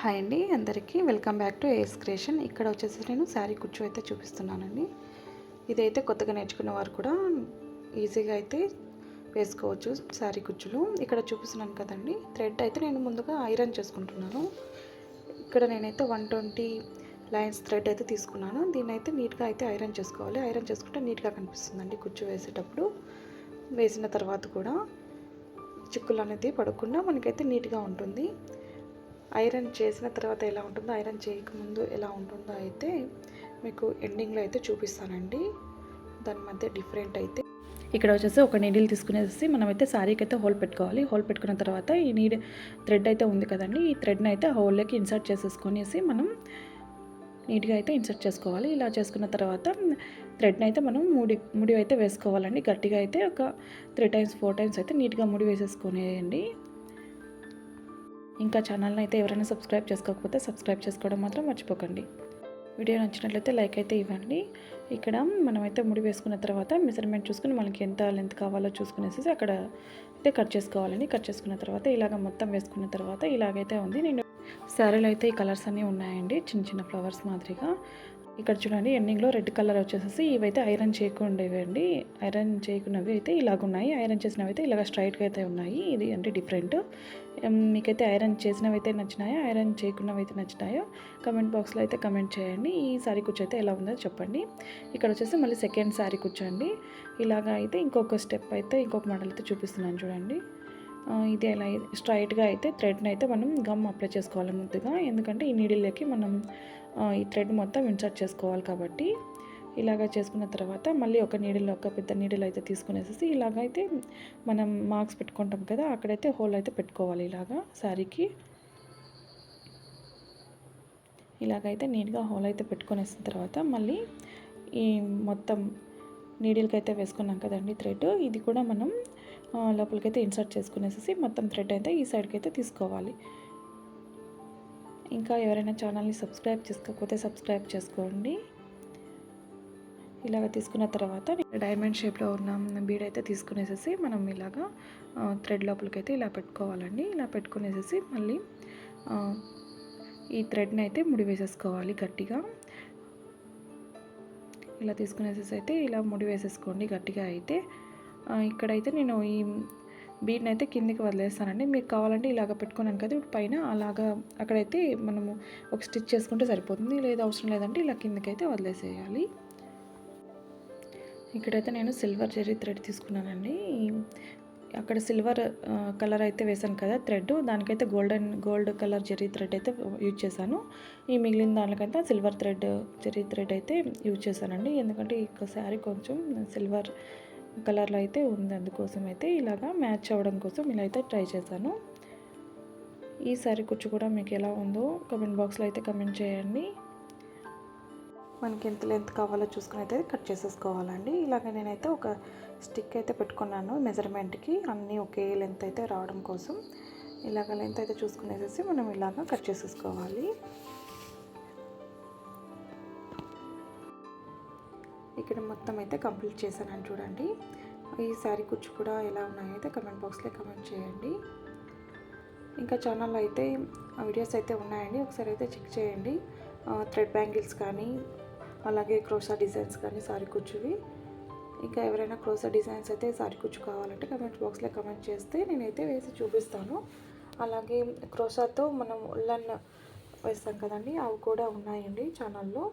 Hi అండి అందరికీ welcome back to AS creation. ఇక్కడ వచ్చేసి నేను శారీ కుచ్చు అయితే చూపిస్తున్నానండి. ఇదైతే కొత్తగా నేర్చుకున్న వారు కూడా ఈజీగా అయితే వేసుకోవచ్చు శారీ కుచ్చులు. ఇక్కడ చూపిస్తున్నాను కదండి, థ్రెడ్ అయితే నేను ముందుగా ఐరన్ చేసుకుంటున్నాను. ఇక్కడ నేనైతే 120 లైన్స్ థ్రెడ్ అయితే తీసుకున్నాను. దీన్ని అయితే నీట్గా అయితే ఐరన్ చేసుకోవాలి. ఐరన్ చేసుకుంటే నీట్గా కనిపిస్తుందండి కుచ్చు వేసేటప్పుడు. వేసిన తర్వాత కూడా చిక్కులు అనేది పడకుండా మనకైతే నీట్గా ఉంటుంది. ఐరన్ చేసిన తర్వాత ఎలా ఉంటుందో, ఐరన్ చేయకముందు ఎలా ఉంటుందో అయితే మీకు ఎండింగ్లో అయితే చూపిస్తానండి. దాని మధ్య డిఫరెంట్ అయితే ఇక్కడ వచ్చేసి ఒక నీడిల్ తీసుకునేసి మనమైతే శారీకి అయితే హోల్ పెట్టుకోవాలి. హోల్ పెట్టుకున్న తర్వాత ఈ థ్రెడ్ అయితే ఉంది కదండి, ఈ థ్రెడ్ని అయితే హోల్లోకి ఇన్సర్ట్ చేసేసుకొనేసి మనం నీట్గా అయితే ఇన్సర్ట్ చేసుకోవాలి. ఇలా చేసుకున్న తర్వాత థ్రెడ్ని అయితే మనం ముడి అయితే వేసుకోవాలండి. గట్టిగా అయితే ఒక 3 times 4 times అయితే నీట్గా ముడి వేసేసుకునేయండి. ఇంకా ఛానల్ని అయితే ఎవరైనా సబ్స్క్రైబ్ చేసుకోకపోతే సబ్స్క్రైబ్ చేసుకోవడం మాత్రం మర్చిపోకండి. వీడియో నచ్చినట్లయితే లైక్ అయితే ఇవ్వండి. ఇక్కడ మనమైతే ముడి వేసుకున్న తర్వాత మెజర్మెంట్ చూసుకుని మనకి ఎంత లెంత్ కావాలో చూసుకునేసి అక్కడ అయితే కట్ చేసుకోవాలండి. కట్ చేసుకున్న తర్వాత ఇలాగ మొత్తం వేసుకున్న తర్వాత ఇలాగైతే ఉంది. నేను శారీలో అయితే ఈ కలర్స్ అన్నీ ఉన్నాయండి, చిన్న చిన్న ఫ్లవర్స్ మాదిరిగా. ఇక్కడ చూడండి, ఎండింగ్లో రెడ్ కలర్ వచ్చేసి ఇవైతే ఐరన్ చేయకుండేవండి. ఐరన్ చేయకున్నవి అయితే ఇలాగ ఉన్నాయి, ఐరన్ చేసినవి అయితే ఇలాగ స్ట్రైట్గా అయితే ఉన్నాయి. ఇది అంటే డిఫరెంట్. మీకైతే ఐరన్ చేసినవి అయితే నచ్చినాయో, ఐరన్ చేయకున్నవి అయితే నచ్చినాయో కమెంట్ బాక్స్లో అయితే కమెంట్ చేయండి. ఈ శారీ కుచ్చు అయితే ఎలా ఉందో చెప్పండి. ఇక్కడ వచ్చేసి మళ్ళీ సెకండ్ శారీ కుచ్చు అండి. ఇలాగ అయితే ఇంకొక స్టెప్ అయితే ఇంకొక మోడల్ అయితే చూపిస్తున్నాను చూడండి. ఇది ఎలా స్ట్రైట్గా అయితే థ్రెడ్ని అయితే మనం గమ్ అప్లై చేసుకోవాలి ముందుగా, ఎందుకంటే ఈ నీడిల్లోకి మనం ఈ థ్రెడ్ మొత్తం ఇన్సర్ట్ చేసుకోవాలి కాబట్టి. ఇలాగ చేసుకున్న తర్వాత మళ్ళీ ఒక నీడిల్, ఒక పెద్ద నీడిల్ అయితే తీసుకునేసి ఇలాగైతే మనం మార్క్స్ పెట్టుకుంటాం కదా, అక్కడైతే హోల్ అయితే పెట్టుకోవాలి. ఇలాగా శారీకి ఇలాగైతే నీట్గా హోల్ అయితే పెట్టుకునేసిన తర్వాత మళ్ళీ ఈ మొత్తం నీడిల్కి అయితే వేసుకున్నాం కదండి థ్రెడ్, ఇది కూడా మనం లోపలికైతే ఇన్సర్ట్ చేసుకునేసి మొత్తం థ్రెడ్ అయితే ఈ సైడ్కి అయితే తీసుకోవాలి. ఇంకా ఎవరైనా ఛానల్ని సబ్స్క్రైబ్ చేసుకోకపోతే సబ్స్క్రైబ్ చేసుకోండి. ఇలాగ తీసుకున్న తర్వాత డైమండ్ షేప్లో ఉన్న బీడ్ అయితే తీసుకునేసి మనం ఇలాగా థ్రెడ్ లోపలికైతే ఇలా పెట్టుకోవాలండి. ఇలా పెట్టుకునేసి మళ్ళీ ఈ థ్రెడ్ని అయితే ముడి వేసేసుకోవాలి గట్టిగా. ఇలా తీసుకునేసి అయితే ఇలా ముడి వేసేసుకోండి గట్టిగా. అయితే ఇక్కడైతే నేను ఈ బీడ్ని అయితే కిందికి వదిలేస్తానండి. మీకు కావాలంటే ఇలాగ పెట్టుకున్నాను కదా పైన, అలాగా అక్కడైతే మనము ఒక స్టిచ్ చేసుకుంటే సరిపోతుంది. లేదా అవసరం లేదంటే ఇలా కిందకైతే వదిలేసేయాలి. ఇక్కడైతే నేను సిల్వర్ జెర్రీ థ్రెడ్ తీసుకున్నానండి. అక్కడ సిల్వర్ కలర్ అయితే వేసాను కదా థ్రెడ్, దానికైతే గోల్డ్ కలర్ జెర్రీ థ్రెడ్ అయితే యూజ్ చేశాను. ఈ మిగిలిన దానికైతే సిల్వర్ జెర్రీ థ్రెడ్ అయితే యూజ్ చేశానండి. ఎందుకంటే ఈ శారీ కొంచెం సిల్వర్ కలర్లో అయితే ఉంది, అందుకోసం అయితే ఇలాగా మ్యాచ్ అవ్వడం కోసం ఇలా అయితే ట్రై చేశాను. ఈ శారీ కుచ్చు కూడా మీకు ఎలా ఉందో కమెంట్ బాక్స్లో అయితే కమెంట్ చేయండి. మనకి ఎంత లెంత్ కావాలో చూసుకుని అయితే కట్ చేసేసుకోవాలండి. ఇలాగ నేనైతే ఒక స్టిక్ అయితే పెట్టుకున్నాను మెజర్మెంట్కి, అన్నీ ఒకే లెంత్ అయితే రావడం కోసం. ఇలాగ లెంత్ అయితే చూసుకునేసి మనం ఇలాగ కట్ చేసేసుకోవాలి. ఇక్కడ మొత్తం అయితే కంప్లీట్ చేశానని చూడండి. ఈ శారీ కుచ్చు కూడా ఎలా ఉన్నాయో అయితే కమెంట్ బాక్స్లో కమెంట్ చేయండి. ఇంకా ఛానల్లో అయితే వీడియోస్ అయితే ఉన్నాయండి, ఒకసారి అయితే చెక్ చేయండి. థ్రెడ్ బ్యాంగిల్స్ కానీ అలాగే క్రోషా డిజైన్స్ కానీ శారీ కుచ్చువి. ఇంకా ఎవరైనా క్రోషా డిజైన్స్ అయితే శారీ కుచ్చు కావాలంటే కమెంట్ బాక్స్లో కమెంట్ చేస్తే నేనైతే వేసి చూపిస్తాను. అలాగే క్రోషాతో మనం ఉల్లన్ వేస్తాం కదండి, అవి కూడా ఉన్నాయండి ఛానల్లో,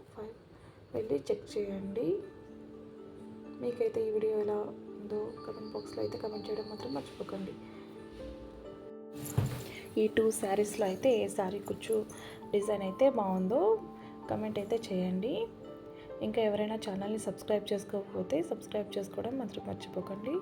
వెళ్ళి చెక్ చేయండి. మీకైతే ఈ వీడియో ఎలా ఉందో కమెంట్ బాక్స్లో అయితే కమెంట్ చేయడం మాత్రం మర్చిపోకండి. ఈ 2 శారీస్లో అయితే ఏ శారీ కుచ్చు డిజైన్ అయితే బాగుందో కమెంట్ అయితే చేయండి. ఇంకా ఎవరైనా ఛానల్ని సబ్స్క్రైబ్ చేసుకోకపోతే సబ్స్క్రైబ్ చేసుకోవడం మాత్రం మర్చిపోకండి.